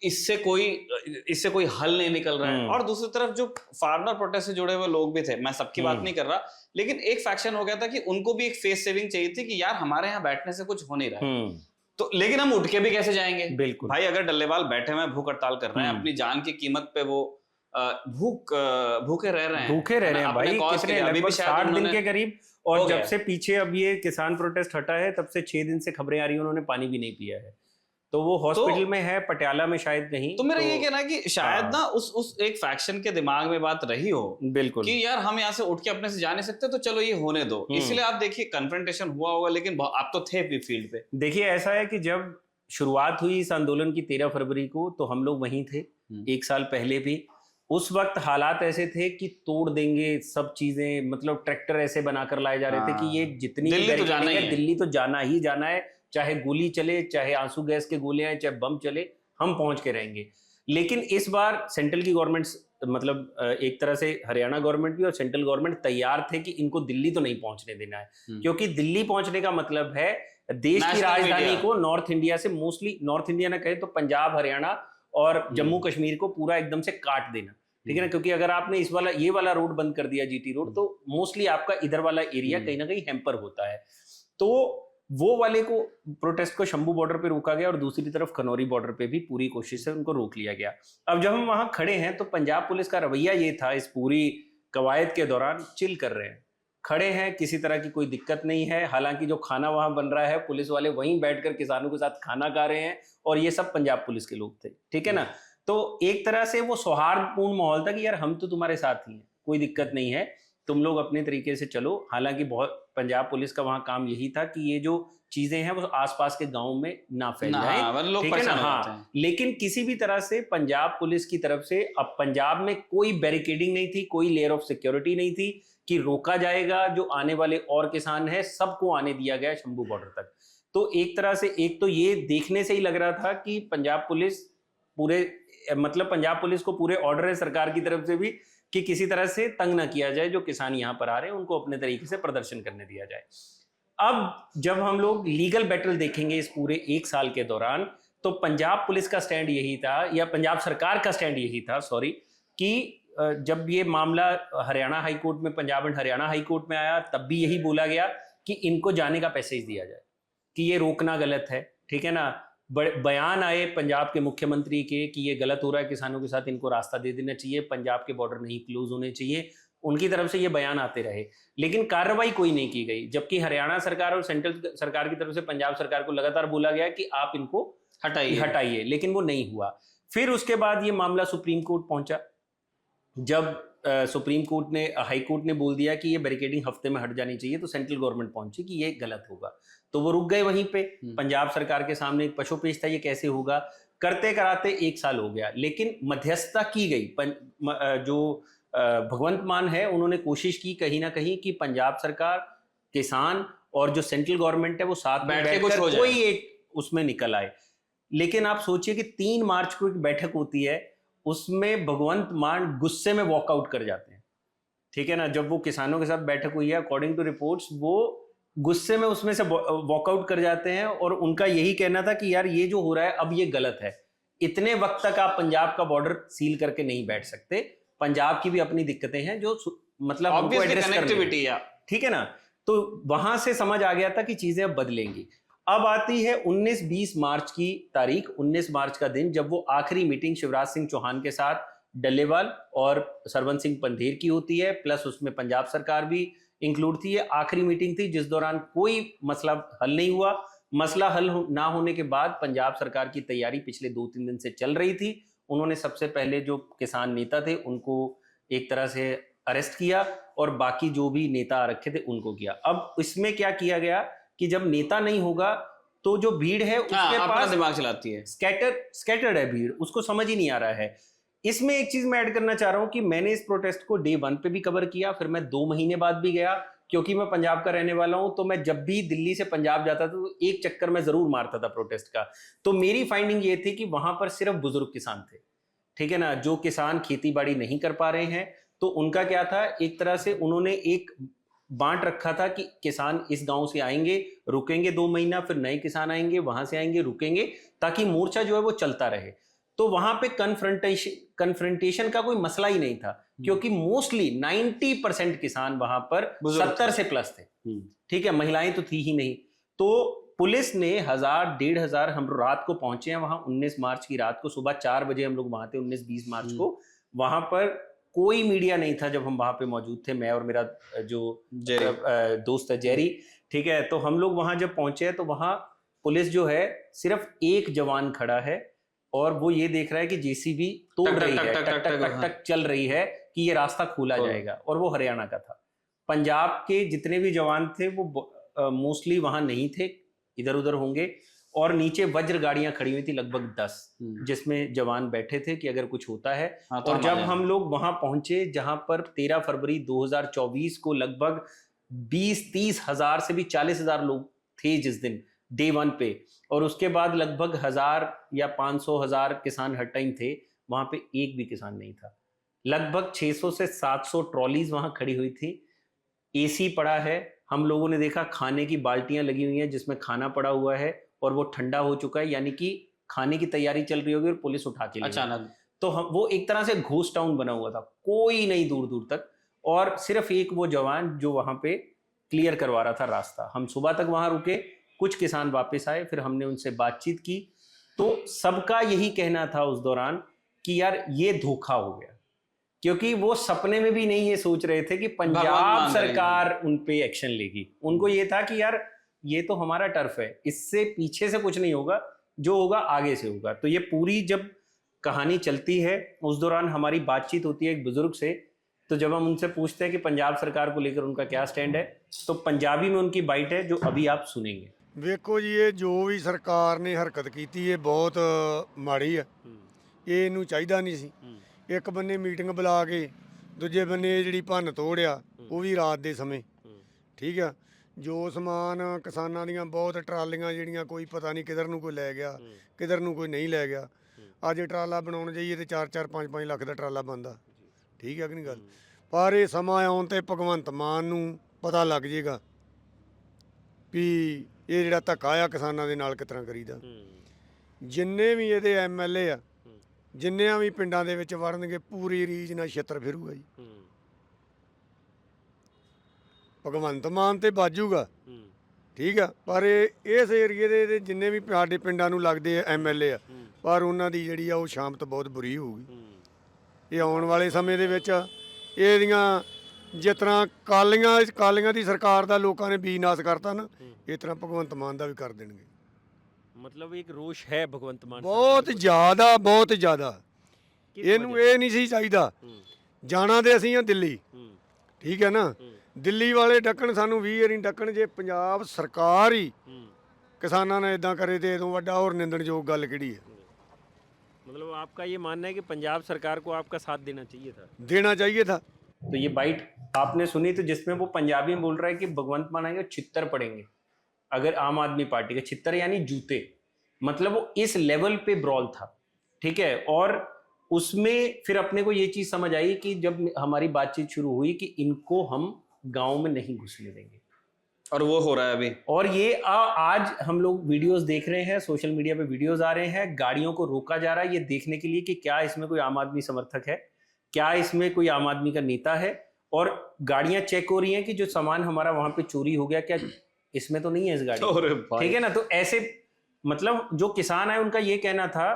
इससे कोई हल नहीं निकल रहा है। और दूसरी तरफ जो फार्मर प्रोटेस्ट से जुड़े हुए लोग भी थे, मैं सबकी बात नहीं कर रहा, लेकिन एक फैक्शन हो गया था कि उनको भी एक फेस सेविंग चाहिए थी कि यार हमारे यहाँ बैठने से कुछ हो नहीं रहा है, तो लेकिन हम उठ के भी कैसे जाएंगे। बिल्कुल भाई, अगर डल्लेवाल बैठे हुए भूख हड़ताल कर रहे हैं, अपनी जान की कीमत पे वो भूखे रह रहे हैं भाई, कितने लगभग 60 दिन के करीब। और जब से पीछे अब ये किसान प्रोटेस्ट हटा है तब से 6 दिन से खबरें आ रही हैं उन्होंने पानी भी नहीं पिया है। तो वो हॉस्पिटल में है, पटियाला में शायद नहीं। तो मेरा ये कहना है कि शायद ना उस एक फैक्शन के दिमाग में बात रही हो, बिल्कुल, कि यार हम यहाँ से उठ के अपने से जा नहीं सकते, तो चलो ये होने दो। इसलिए आप देखिए कन्फ्रंटेशन हुआ होगा, लेकिन आप तो थे भी फील्ड पे। देखिए, ऐसा है कि जब शुरुआत हुई इस आंदोलन की 13 फरवरी को, तो हम लोग वहीं थे, 1 साल पहले भी। उस वक्त हालात ऐसे थे कि तोड़ देंगे सब चीजें, मतलब ट्रैक्टर ऐसे बनाकर लाए जा रहे थे कि ये जितनी दिल्ली तो जाना ही जाना है, चाहे गोली चले, चाहे आंसू गैस के गोले आए, चाहे बम चले, हम पहुंच के रहेंगे। लेकिन इस बार सेंट्रल की गवर्नमेंट, मतलब एक तरह से हरियाणा गवर्नमेंट भी और सेंट्रल गवर्नमेंट तैयार थे कि इनको दिल्ली तो नहीं पहुंचने देना है, क्योंकि दिल्ली पहुंचने का मतलब है देश की राजधानी को, नॉर्थ इंडिया से, मोस्टली नॉर्थ इंडिया ना कहे तो पंजाब, हरियाणा और जम्मू कश्मीर को पूरा एकदम से काट देना, ठीक है ना। क्योंकि अगर आपने ये वाला रोड बंद कर दिया, जीटी रोड, तो मोस्टली आपका इधर वाला एरिया कहीं ना कहीं हैम्पर होता है। तो वो वाले को प्रोटेस्ट को शंभू बॉर्डर पे रोका गया और दूसरी तरफ खनौरी बॉर्डर पे भी पूरी कोशिश से उनको रोक लिया गया। अब जब हम वहां खड़े हैं तो पंजाब पुलिस का रवैया ये था, इस पूरी कवायद के दौरान चिल कर रहे हैं, खड़े हैं, किसी तरह की कोई दिक्कत नहीं है। हालांकि जो खाना वहां बन रहा है, पुलिस वाले वहीं बैठकर किसानों के साथ खाना खा रहे हैं, और ये सब पंजाब पुलिस के लोग थे, ठीक है ना। तो एक तरह से वो सौहार्दपूर्ण माहौल था कि यार हम तो तुम्हारे साथ ही हैं, कोई दिक्कत नहीं है, तुम लोग अपने तरीके से चलो। हालांकि बहुत पंजाब पुलिस का वहां काम यही था कि ये जो चीजें हैं वो आसपास के गांव में ना फैल जाए, ठीक है ना। हाँ, लेकिन किसी भी तरह से पंजाब पुलिस की तरफ से अब पंजाब में कोई बैरिकेडिंग नहीं थी, कोई लेयर ऑफ सिक्योरिटी नहीं थी कि रोका जाएगा जो आने वाले और किसान हैं, सबको आने दिया गया शंभू बॉर्डर तक। तो एक तरह से एक तो ये देखने से ही लग रहा था कि पंजाब पुलिस पंजाब पुलिस को पूरे ऑर्डर है सरकार की तरफ से भी कि किसी तरह से तंग ना किया जाए, जो किसान यहां पर आ रहे हैं उनको अपने तरीके से प्रदर्शन करने दिया जाए। अब जब हम लोग लीगल बैटल देखेंगे इस पूरे 1 साल के दौरान, तो पंजाब पुलिस का स्टैंड यही था, या पंजाब सरकार का स्टैंड यही था, सॉरी, कि जब ये मामला हरियाणा हाई कोर्ट में, Punjab and Haryana high court में आया, तब भी यही बोला गया कि इनको जाने का पैसेज दिया जाए, कि ये रोकना गलत है, ठीक है ना। बयान आए पंजाब के मुख्यमंत्री के कि ये गलत हो रहा है किसानों के साथ, इनको रास्ता दे देना चाहिए, पंजाब के बॉर्डर नहीं क्लोज होने चाहिए, उनकी तरफ से ये बयान आते रहे, लेकिन कार्रवाई कोई नहीं की गई। जबकि हरियाणा सरकार और सेंट्रल सरकार की तरफ से पंजाब सरकार को लगातार बोला गया कि आप इनको हटाइए, लेकिन वो नहीं हुआ। फिर उसके बाद ये मामला सुप्रीम कोर्ट पहुंचा। जब सुप्रीम कोर्ट ने, हाई कोर्ट ने बोल दिया कि ये बैरिकेडिंग हफ्ते में हट जानी चाहिए, तो सेंट्रल गवर्नमेंट पहुंची कि ये गलत होगा, तो वो रुक गए वहीं पे। पंजाब सरकार के सामने एक पशुपेश था, ये कैसे होगा, करते कराते 1 साल हो गया। लेकिन मध्यस्थता की गई, जो भगवंत मान है उन्होंने कोशिश की कहीं ना कहीं कि पंजाब सरकार, किसान और जो सेंट्रल गवर्नमेंट है वो साथ में बैठकर कोई एक उसमें निकल आए। लेकिन आप सोचिए कि 3 मार्च को एक बैठक होती है, उसमें भगवंत मान गुस्से में वॉकआउट कर जाते हैं, ठीक है ना। जब वो किसानों के साथ बैठक हुई है, अकॉर्डिंग टू रिपोर्ट्स, वो गुस्से में उसमें से वॉकआउट कर जाते हैं, और उनका यही कहना था कि यार ये जो हो रहा है अब ये गलत है, इतने वक्त तक आप पंजाब का बॉर्डर सील करके नहीं बैठ सकते, पंजाब की भी अपनी दिक्कतें हैं जो मतलब उनको एड्रेस करनी है, ठीक है ना। तो वहां से समझ आ गया था कि चीजें अब बदलेंगी। अब आती है 19-20 मार्च की तारीख, 19 मार्च का दिन, जब वो आखिरी मीटिंग शिवराज सिंह चौहान के साथ डल्लेवाल और सरवंत सिंह पंधेर की होती है, प्लस उसमें पंजाब सरकार भी इंक्लूड थी। ये आखिरी मीटिंग थी जिस दौरान कोई मसला हल नहीं हुआ। मसला हल ना होने के बाद पंजाब सरकार की तैयारी पिछले 2-3 दिन से चल रही थी। उन्होंने सबसे पहले जो किसान नेता थे उनको एक तरह से अरेस्ट किया, और बाकी जो भी नेता आ रखे थे उनको किया। अब इसमें क्या किया गया कि जब नेता नहीं होगा तो जो भीड़ है उसके पास दिमाग चलाती है, स्कैटर्ड है भीड़, उसको समझ ही नहीं आ रहा है। इसमें एक चीज मैं ऐड करना चाह रहा हूं कि मैंने इस प्रोटेस्ट को डे 1 पे भी कवर किया, फिर मैं 2 महीने बाद भी गया, क्योंकि मैं पंजाब का रहने वाला हूं। तो मैं जब भी दिल्ली से पंजाब जाता था तो एक चक्कर मैं जरूर मारता था प्रोटेस्ट का। तो मेरी फाइंडिंग ये थी कि वहां पर सिर्फ बुजुर्ग किसान थे, ठीक है ना, जो किसान खेती बाड़ी नहीं कर पा रहे हैं, तो उनका क्या था, एक तरह से उन्होंने एक बांट रखा था कि किसान इस गांव से आएंगे, रुकेंगे 2 महीना, फिर नए किसान आएंगे, वहां से आएंगे, रुकेंगे, ताकि मोर्चा जो है वो चलता रहे। तो वहां पे कन्फ्रंटेशन का कोई मसला ही नहीं था, क्योंकि मोस्टली 90% किसान वहां पर 70 से प्लस थे। ठीक है, महिलाएं तो थी ही नहीं। तो पुलिस ने 1000-1500, हम रात को पहुंचे हैं वहां 19 मार्च की रात को, सुबह 4 बजे हम लोग वहां थे 19-20 मार्च को। वहां पर कोई मीडिया नहीं था जब हम वहां पे मौजूद थे, मैं और मेरा जो दोस्त है जेरी। ठीक है, तो हम लोग वहां जब पहुंचे तो वहां पुलिस जो है सिर्फ एक जवान खड़ा है और वो ये देख रहा है कि जेसीबी तोड़ रही है, टक टक टक टक चल रही है कि ये रास्ता खोला जाएगा, और वो हरियाणा का था। पंजाब के जितने भी जवान थे वो मोस्टली वहां नहीं थे, इधर उधर होंगे। और नीचे वज्र गाड़ियां खड़ी हुई थी लगभग 10, जिसमें जवान बैठे थे कि अगर कुछ होता है। तो और जब हम लोग वहां पहुंचे जहां पर 13 फरवरी 2024 को लगभग 20-30 हजार से भी 40,000 लोग थे जिस दिन डे 1 पे, और उसके बाद लगभग 1000 या 500,000 किसान हर टाइम थे, वहां पे एक भी किसान नहीं था। लगभग 600 से 700 ट्रॉलीज वहां खड़ी हुई थी, एसी पड़ा है, हम लोगों ने देखा खाने की बाल्टियां लगी हुई हैं जिसमें खाना पड़ा हुआ है और वो ठंडा हो चुका है, यानी कि खाने की तैयारी चल रही होगी और पुलिस उठा के ले अचानक। तो हम वो एक तरह से घोस्ट टाउन बना हुआ था, कोई नहीं दूर दूर तक, और सिर्फ एक वो जवान जो वहां पे क्लियर करवा रहा था रास्ता। हम सुबह तक वहां रुके, कुछ किसान वापस आए, फिर हमने उनसे बातचीत की। तो सबका यही कहना था उस दौरान कि यार ये धोखा हो गया, क्योंकि वो सपने में भी नहीं ये सोच रहे थे कि पंजाब सरकार उन पे एक्शन लेगी। उनको ये था कि यार ये तो हमारा टर्फ है, इससे पीछे से कुछ नहीं होगा, जो होगा आगे से होगा। तो ये पूरी जब कहानी चलती है, उस दौरान हमारी बातचीत होती है एक बुजुर्ग से, तो जब हम उनसे पूछते हैं कि पंजाब सरकार को लेकर उनका क्या स्टैंड है, तो पंजाबी में उनकी बाइट है जो अभी आप सुनेंगे। ਵੇਖੋ ਜੀ, ਇਹ ਜੋ ਵੀ ਸਰਕਾਰ ਨੇ ਹਰਕਤ ਕੀਤੀ ਇਹ ਬਹੁਤ ਮਾੜੀ ਆ। ਇਹ ਇਹਨੂੰ ਚਾਹੀਦਾ ਨਹੀਂ ਸੀ। ਇੱਕ ਬੰਨੇ ਮੀਟਿੰਗ ਬੁਲਾ ਕੇ ਦੂਜੇ ਬੰਨੇ ਜਿਹੜੀ ਭੰਨ ਤੋੜ ਆ ਉਹ ਵੀ ਰਾਤ ਦੇ ਸਮੇਂ। ਠੀਕ ਆ, ਜੋ ਸਮਾਨ ਕਿਸਾਨਾਂ ਦੀਆਂ ਬਹੁਤ ਟਰਾਲੀਆਂ ਜਿਹੜੀਆਂ ਕੋਈ ਪਤਾ ਨਹੀਂ ਕਿੱਧਰ ਨੂੰ ਕੋਈ ਲੈ ਗਿਆ, ਕਿੱਧਰ ਨੂੰ ਕੋਈ ਨਹੀਂ ਲੈ ਗਿਆ। ਅੱਜ ਟਰਾਲਾ ਬਣਾਉਣ ਜਾਈਏ ਤੇ 4-4 5-5 ਲੱਖ ਦਾ ਟਰਾਲਾ ਬਣਦਾ। ਠੀਕ ਆ ਕਿ ਨਹੀਂ ਗੱਲ? ਪਰ ਇਹ ਸਮਾਂ ਆਉਣ ਤੇ ਭਗਵੰਤ ਮਾਨ ਨੂੰ ਪਤਾ ਲੱਗ ਜਾਏਗਾ ਵੀ ਇਹ ਜਿਹੜਾ ਧੱਕਾ ਆ ਕਿਸਾਨਾਂ ਦੇ ਨਾਲ ਕਿਸ ਤਰ੍ਹਾਂ ਕਰੀਦਾ। ਜਿੰਨੇ ਵੀ ਇਹਦੇ MLA ਆ, ਜਿੰਨਿਆਂ ਵੀ ਪਿੰਡਾਂ ਦੇ ਵਿੱਚ ਵੜਨਗੇ, ਪੂਰੀ ਰੀਝ ਨਾਲ ਛਿੱਤਰ ਫਿਰੂਗਾ ਜੀ। ਭਗਵੰਤ ਮਾਨ ਤੇ ਬਾਜੂਗਾ, ਠੀਕ ਆ, ਪਰ ਇਸ ਏਰੀਏ ਦੇ ਜਿੰਨੇ ਵੀ ਸਾਡੇ ਪਿੰਡਾਂ ਨੂੰ ਲੱਗਦੇ ਆ MLA ਆ, ਪਰ ਉਹਨਾਂ ਦੀ ਜਿਹੜੀ ਆ ਉਹ ਸ਼ਾਮਤ ਬਹੁਤ ਬੁਰੀ ਹੋਊਗੀ। ਇਹ ਆਉਣ ਵਾਲੇ ਸਮੇਂ ਦੇ ਵਿੱਚ ਇਹਦੀਆਂ ਜਿਸ ਤਰ੍ਹਾਂ ਕਾਲੀਆਂ ਦੀ ਸਰਕਾਰ ਦਾ ਲੋਕਾਂ ਨੇ ਬੀਜ ਨਾਸ ਕਰਤਾ ਨਾ, ਇਸ ਤਰ੍ਹਾਂ ਭਗਵੰਤ ਮਾਨ ਦਾ ਵੀ ਕਰ ਦੇਣਗੇ। मतलब एक रोष है भगवंत मान, ਬਹੁਤ ਜ਼ਿਆਦਾ। ਇਹਨੂੰ ਇਹ ਨਹੀਂ ਸੀ ਚਾਹੀਦਾ। ਜਾਣਾ ਤੇ ਅਸੀਂ ਆ ਦਿੱਲੀ, ਠੀਕ ਹੈ ਨਾ। ਦਿੱਲੀ ਵਾਲੇ ਡੱਕਣ, ਸਾਨੂੰ 20 ਵਾਰੀ ਡੱਕਣ। ਜੇ ਪੰਜਾਬ ਸਰਕਾਰ ਹੀ ਕਿਸਾਨਾਂ ਨਾਲ ਇਦਾਂ ਕਰੇ ਤੇ ਇਦੋਂ ਵੱਡਾ ਹੋਰ ਨਿੰਦਣਯੋਗ ਗੱਲ ਕਿਹੜੀ ਹੈ। मतलब आपका ये मानना है कि पंजाब सरकार को आपका साथ देना चाहिए था? देना चाहिए था। तो ये बाइट आपने सुनी, तो जिसमें वो पंजाबी में बोल रहा है कि भगवंत मान आएंगे छित्तर पड़ेंगे अगर आम आदमी पार्टी के, छित्तर यानी जूते, मतलब वो इस लेवल पे ब्रॉल था। ठीक है, और उसमें फिर अपने को ये चीज समझ आई कि जब हमारी बातचीत शुरू हुई कि इनको हम गांव में नहीं घुसने देंगे, और वो हो रहा है अभी। और ये आज हम लोग वीडियोस देख रहे हैं, सोशल मीडिया पे वीडियोस आ रहे हैं, गाड़ियों को रोका जा रहा है ये देखने के लिए कि क्या इसमें कोई आम आदमी समर्थक है, क्या इसमें कोई आम आदमी का नेता है, और गाड़ियां चेक हो रही हैं कि जो सामान हमारा वहां पे चोरी हो गया, क्या इसमें तो नहीं है इस गाड़ी। ठीक है ना। तो ऐसे मतलब जो किसान है उनका ये कहना था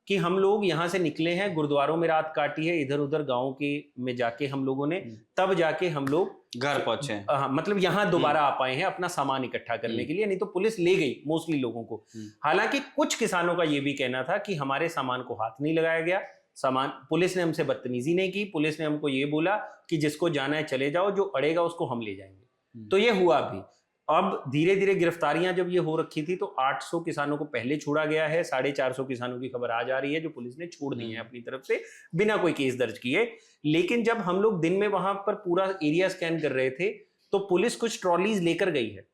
कि हम लोग यहाँ से निकले हैं, गुरुद्वारों में रात काटी है, इधर उधर गाँव के में जाके हम लोगों ने, तब जाके हम लोग घर पहुंचे। हाँ, मतलब यहाँ दोबारा आ पाए हैं अपना सामान इकट्ठा करने के लिए, नहीं तो पुलिस ले गई मोस्टली लोगों को। हालांकि कुछ किसानों का ये भी कहना था कि हमारे सामान को हाथ नहीं लगाया गया, सामान, पुलिस ने हमसे बदतमीजी नहीं की, पुलिस ने हमको ये बोला कि जिसको जाना है चले जाओ, जो अड़ेगा उसको हम ले जाएंगे। तो ये हुआ भी। अब धीरे धीरे गिरफ्तारियां जब ये हो रखी थी तो 800 किसानों को पहले छोड़ा गया है, 450 किसानों की खबर आ जा रही है जो पुलिस ने छोड़ दी है अपनी तरफ से बिना कोई केस दर्ज किए। लेकिन जब हम लोग दिन में वहां पर पूरा एरिया स्कैन कर रहे थे तो पुलिस कुछ ट्रॉलीज लेकर गई है,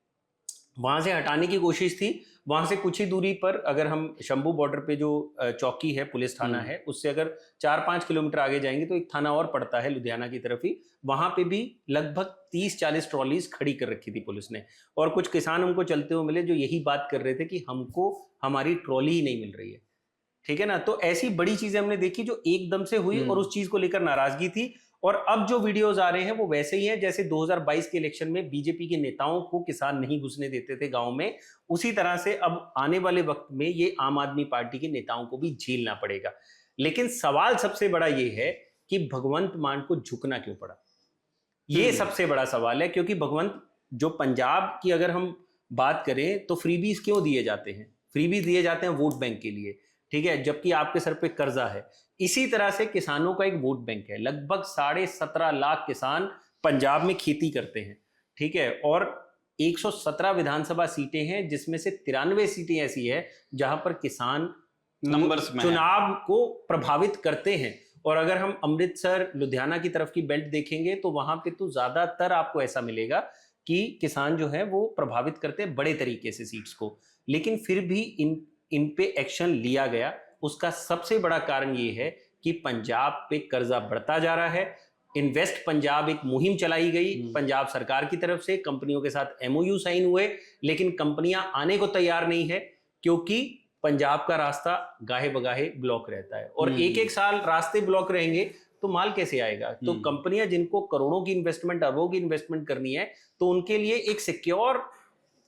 वहां से हटाने की कोशिश थी। वहां से कुछ ही दूरी पर अगर हम शंभू बॉर्डर पे जो चौकी है, पुलिस थाना है, उससे अगर 4-5 किलोमीटर आगे जाएंगे तो एक थाना और पड़ता है लुधियाना की तरफ ही। वहां पे भी लगभग 30-40 ट्रॉलीज खड़ी कर रखी थी पुलिस ने, और कुछ किसान हमको चलते हुए मिले जो यही बात कर रहे थे कि हमको हमारी ट्रॉली ही नहीं मिल रही है। ठीक है ना। तो ऐसी बड़ी चीजें हमने देखी जो एकदम से हुई और उस चीज को लेकर नाराजगी थी। और अब जो वीडियोस आ रहे हैं वो वैसे ही हैं जैसे 2022 के इलेक्शन में बीजेपी के नेताओं को किसान नहीं घुसने देते थे गांव में, उसी तरह से अब आने वाले वक्त में ये आम आदमी पार्टी के नेताओं को भी झेलना पड़ेगा। लेकिन सवाल सबसे बड़ा ये है कि भगवंत मान को झुकना क्यों पड़ा, ये सबसे बड़ा सवाल है। क्योंकि भगवंत, जो पंजाब की अगर हम बात करें तो फ्रीबीज क्यों दिए जाते हैं? फ्रीबीज दिए जाते हैं वोट बैंक के लिए, ठीक है, जबकि आपके सर पे कर्जा है। इसी तरह से किसानों का एक वोट बैंक है। लगभग 17.5 लाख किसान पंजाब में खेती करते हैं, ठीक है, और 117 विधानसभा सीटें हैं जिसमें से 93 सीटें ऐसी है जहां पर किसान नंबर्स में चुनाव को प्रभावित करते हैं। और अगर हम अमृतसर लुधियाना की तरफ की बेल्ट देखेंगे तो वहां पे तो ज्यादातर आपको ऐसा मिलेगा कि किसान जो है वो प्रभावित करते हैं बड़े तरीके से सीट्स को। लेकिन फिर भी इन पे एक्शन लिया गया। उसका सबसे बड़ा कारण ये है कि पंजाब पे कर्जा बढ़ता जा रहा है। इन्वेस्ट पंजाब एक मुहिम चलाई गई पंजाब सरकार की तरफ से, कंपनियों के साथ एमओयू साइन हुए, लेकिन कंपनियां आने को तैयार नहीं है क्योंकि पंजाब का रास्ता गाहे बगाहे ब्लॉक रहता है। और एक एक साल रास्ते ब्लॉक रहेंगे तो माल कैसे आएगा? तो कंपनियां जिनको करोड़ों की इन्वेस्टमेंट, अरबों की इन्वेस्टमेंट करनी है, तो उनके लिए एक सिक्योर,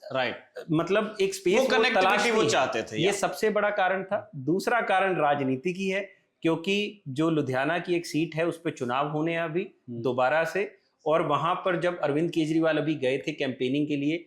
राइट, मतलब एक स्पेस, कनेक्टिविटी वो चाहते थे। ये सबसे बड़ा कारण था। दूसरा कारण राजनीति की है, क्योंकि जो लुधियाना की एक सीट है उस पर चुनाव होने हैं अभी दोबारा से, और वहां पर जब अरविंद केजरीवाल अभी गए थे कैंपेनिंग के लिए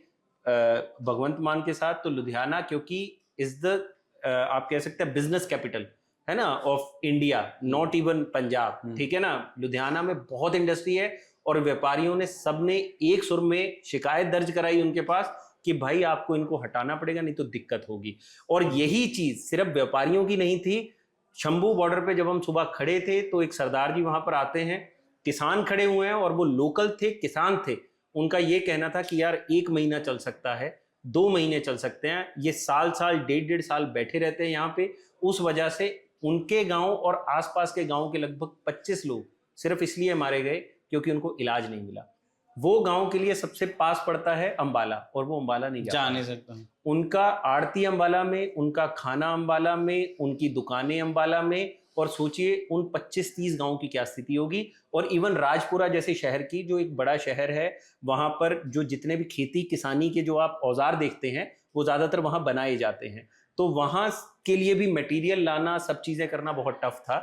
भगवंत मान के साथ, तो लुधियाना क्योंकि इज द आप कह सकते हैं बिजनेस कैपिटल है ना of India, not even Punjab, ठीक है ना। लुधियाना में बहुत इंडस्ट्री है और व्यापारियों ने सबने एक सुर में शिकायत दर्ज कराई उनके पास कि भाई आपको इनको हटाना पड़ेगा, नहीं तो दिक्कत होगी। और यही चीज सिर्फ व्यापारियों की नहीं थी। शंभू बॉर्डर पे जब हम सुबह खड़े थे तो एक सरदार जी वहां पर आते हैं, किसान खड़े हुए हैं और वो लोकल थे, किसान थे। उनका ये कहना था कि यार 1 महीना चल सकता है, 2 महीने चल सकते हैं, ये साल 1.5 साल बैठे रहते हैं यहाँ पे। उस वजह से उनके गांव और आसपास के गांव के लगभग 25 लोग सिर्फ इसलिए मारे गए क्योंकि उनको इलाज नहीं मिला। वो गांव के लिए सबसे पास पड़ता है अंबाला, और वो अंबाला नहीं जा नहीं सकता। उनका आड़ती अंबाला में, उनका खाना अंबाला में, उनकी दुकानें अंबाला में, और सोचिए उन 25-30 गांव की क्या स्थिति होगी। और इवन राजपुरा जैसे शहर की, जो एक बड़ा शहर है, वहां पर जो जितने भी खेती किसानी के जो आप औजार देखते हैं वो ज्यादातर वहां बनाए जाते हैं। तो वहां के लिए भी मटेरियल लाना, सब चीजें करना बहुत टफ था।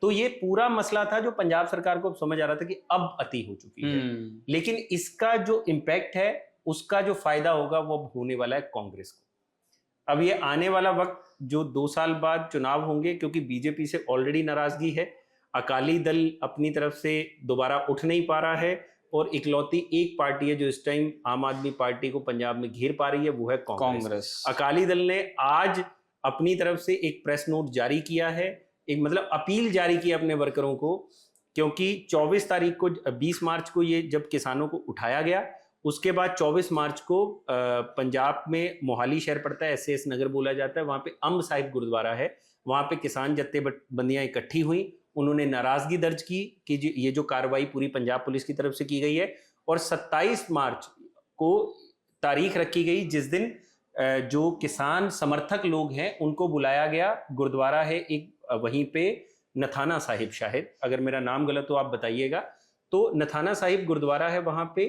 तो ये पूरा मसला था जो पंजाब सरकार को समझ आ रहा था कि अब अति हो चुकी है। लेकिन इसका जो इम्पैक्ट है, उसका जो फायदा होगा वो होने वाला है कांग्रेस को। अब ये आने वाला वक्त जो 2 साल बाद चुनाव होंगे, क्योंकि बीजेपी से ऑलरेडी नाराजगी है, अकाली दल अपनी तरफ से दोबारा उठ नहीं पा रहा है, और इकलौती एक पार्टी है जो इस टाइम आम आदमी पार्टी को पंजाब में घेर पा रही है, वो है कांग्रेस। अकाली दल ने आज अपनी तरफ से एक प्रेस नोट जारी किया है, एक मतलब अपील जारी की अपने वर्करों को, क्योंकि 24 तारीख को, 20 मार्च को ये जब किसानों को उठाया गया, उसके बाद 24 मार्च को पंजाब में मोहाली शहर पड़ता है, एसएस नगर बोला जाता है, वहां पे अम्ब साहिब गुरुद्वारा है, वहां पे किसान जत्थेबंदियां इकट्ठी हुई। उन्होंने नाराजगी दर्ज की कि ये जो कार्रवाई पूरी पंजाब पुलिस की तरफ से की गई है। और 27 मार्च को तारीख रखी गई जिस दिन जो किसान समर्थक लोग हैं उनको बुलाया गया। गुरुद्वारा है एक वहीं पे, नथाना साहिब, शायद अगर मेरा नाम गलत हो आप बताइएगा। तो नथाना साहिब गुरुद्वारा है वहां पे,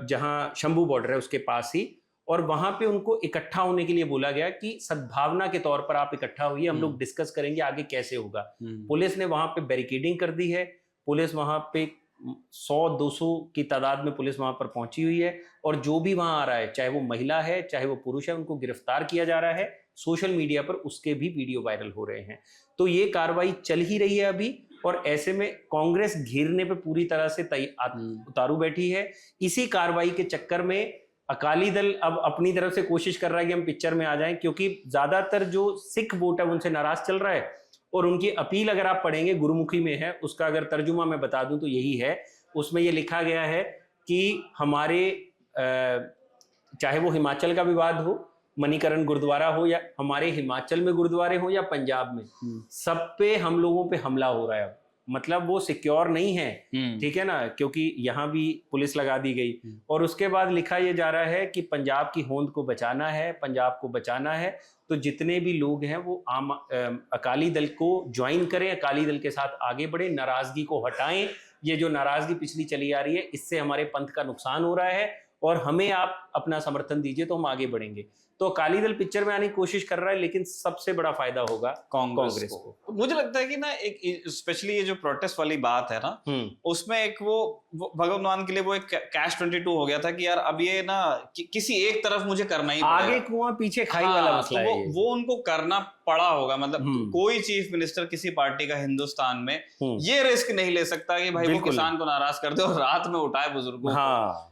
जहां शंभू बॉर्डर है उसके पास ही, और वहां पे उनको इकट्ठा होने के लिए बोला गया कि सद्भावना के तौर पर आप इकट्ठा होइए, हम लोग डिस्कस करेंगे आगे कैसे होगा। पुलिस ने वहां पे बैरिकेडिंग कर दी है। पुलिस वहां पे 100-200 की तादाद में पुलिस वहां पर पहुंची हुई है, और जो भी वहां आ रहा है, चाहे वो महिला है चाहे वो पुरुष है, उनको गिरफ्तार किया जा रहा है। सोशल मीडिया पर उसके भी वीडियो वायरल हो रहे हैं। तो ये कार्रवाई चल ही रही है अभी, और ऐसे में कांग्रेस घेरने पे पूरी तरह से उतारू बैठी है। इसी कार्रवाई के चक्कर में अकाली दल अब अपनी तरफ से कोशिश कर रहा है कि हम पिक्चर में आ जाएं, क्योंकि ज्यादातर जो सिख वोट है उनसे नाराज चल रहा है। और उनकी अपील अगर आप पढ़ेंगे, गुरुमुखी में है, उसका अगर तर्जुमा मैं बता दूं तो यही है। उसमें ये लिखा गया है कि हमारे चाहे वो हिमाचल का विवाद हो, मणिकरण गुरुद्वारा हो, या हमारे हिमाचल में गुरुद्वारे हो या पंजाब में, सब पे हम लोगों पे हमला हो रहा है। मतलब वो सिक्योर नहीं है, ठीक है ना, क्योंकि यहाँ भी पुलिस लगा दी गई। और उसके बाद लिखा ये जा रहा है कि पंजाब की होंद को बचाना है, पंजाब को बचाना है, तो जितने भी लोग हैं वो अकाली दल को ज्वाइन करें, अकाली दल के साथ आगे बढ़े, नाराजगी को हटाएं। ये जो नाराजगी पिछली चली आ रही है, इससे हमारे पंथ का नुकसान हो रहा है और हमें आप अपना समर्थन दीजिए तो हम आगे बढ़ेंगे। तो अकाली दल पिक्चर में आने की कोशिश कर रहा है, लेकिन सबसे बड़ा फायदा होगा कांग्रेस को। मुझे लगता है कि ना एक स्पेशली ये जो प्रोटेस्ट वाली बात है ना, उसमें एक वो भगवंत मान के लिए वो एक कैश 22 हो गया था कि यार अब ये ना किसी एक तरफ मुझे करना ही आगे कुआं पीछे खाई वाला मसला है। वो उनको करना पड़ा होगा। मतलब कोई चीफ मिनिस्टर किसी पार्टी का हिंदुस्तान में ये रिस्क नहीं ले सकता कि भाई वो किसान को नाराज कर दे और रात में उठाए बुजुर्गों को।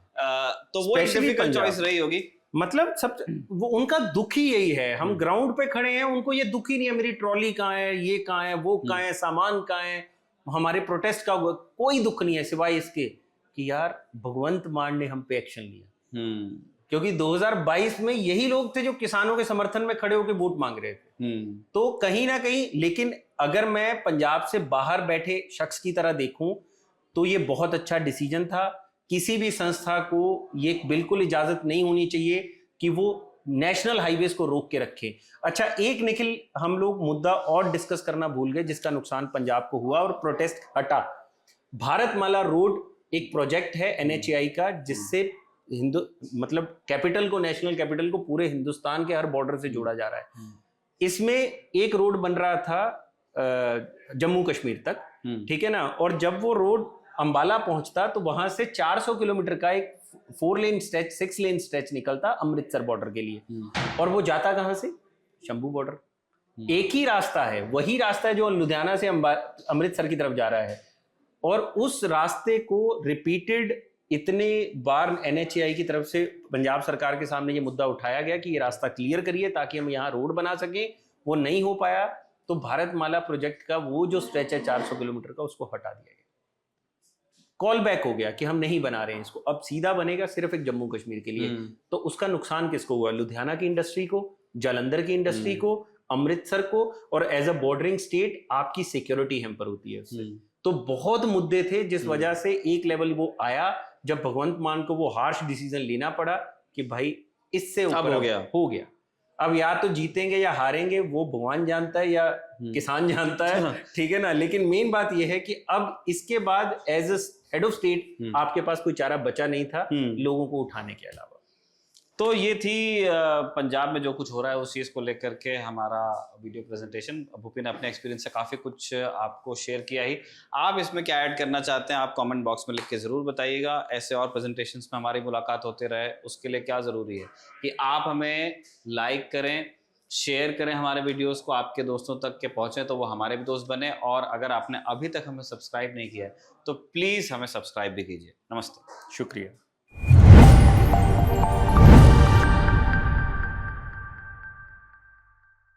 तो वो एक डिफिकल्ट चॉइस रही होगी। मतलब सब वो उनका दुख ही यही है। हम ग्राउंड पे खड़े हैं, उनको ये दुख ही नहीं है मेरी ट्रॉली कहाँ है, ये कहाँ है, वो कहाँ है, सामान कहाँ है, हमारे प्रोटेस्ट का कोई दुख नहीं है सिवाय इसके कि यार भगवंत मान ने हम पे एक्शन लिया। क्योंकि 2022 में यही लोग थे जो किसानों के समर्थन में खड़े होकर वोट मांग रहे थे। तो कहीं ना कहीं, लेकिन अगर मैं पंजाब से बाहर बैठे शख्स की तरह देखूं तो ये बहुत अच्छा डिसीजन था। किसी भी संस्था को ये बिल्कुल इजाजत नहीं होनी चाहिए कि वो नेशनल हाईवेज को रोक के रखे। अच्छा, एक निखिल हम लोग मुद्दा और डिस्कस करना भूल गए जिसका नुकसान पंजाब को हुआ और प्रोटेस्ट हटा। भारतमाला रोड एक प्रोजेक्ट है NHAI का, जिससे मतलब कैपिटल को, नेशनल कैपिटल को पूरे हिंदुस्तान के हर बॉर्डर से जोड़ा जा रहा है। इसमें एक रोड बन रहा था जम्मू कश्मीर तक, ठीक है ना, और जब वो रोड अंबाला पहुंचता तो वहां से 400 किलोमीटर का एक 6 लेन स्ट्रेच निकलता अमृतसर बॉर्डर के लिए। और वो जाता कहां से? शंभू बॉर्डर। एक ही रास्ता है, वही रास्ता है जो लुधियाना से अमृतसर की तरफ जा रहा है। और उस रास्ते को रिपीटेड इतने बार NHAI की तरफ से पंजाब सरकार के सामने ये मुद्दा उठाया गया कि ये रास्ता क्लियर करिए ताकि हम यहाँ रोड बना सकें, वो नहीं हो पाया। तो भारतमाला प्रोजेक्ट का वो जो स्ट्रेच है 400 किलोमीटर का, उसको हटा दिया गया। कॉल बैक हो गया कि हम नहीं बना रहे हैं इसको, अब सीधा बनेगा सिर्फ एक जम्मू कश्मीर के लिए। तो उसका नुकसान किसको हुआ? लुधियाना की इंडस्ट्री को, जालंधर की इंडस्ट्री को, अमृतसर को, और एज अ बॉर्डरिंग स्टेट आपकी सिक्योरिटी हैम्पर होती है उससे। तो बहुत मुद्दे थे जिस वजह से एक लेवल वो आया जब भगवंत मान को वो हार्श डिसीजन लेना पड़ा कि भाई इससे ऊपर हो गया। अब या तो जीतेंगे या हारेंगे वो भगवान जानता है या किसान जानता है, ठीक है ना। लेकिन मेन बात यह है कि अब इसके बाद as a head of state आपके पास कोई चारा बचा नहीं था लोगों को उठाने के अलावा। तो ये थी पंजाब में जो कुछ हो रहा है उस चीज़ को लेकर के हमारा वीडियो प्रेजेंटेशन। भूपी ने अपने एक्सपीरियंस से काफ़ी कुछ आपको शेयर किया ही। आप इसमें क्या ऐड करना चाहते हैं आप कमेंट बॉक्स में लिख के ज़रूर बताइएगा। ऐसे और प्रेजेंटेशंस में हमारी मुलाकात होते रहे, उसके लिए क्या ज़रूरी है कि आप हमें लाइक करें, शेयर करें हमारे वीडियोस को, आपके दोस्तों तक के पहुँचें तो वो हमारे भी दोस्त बने। और अगर आपने अभी तक हमें सब्सक्राइब नहीं किया है तो प्लीज़ हमें सब्सक्राइब भी कीजिए। नमस्ते, शुक्रिया।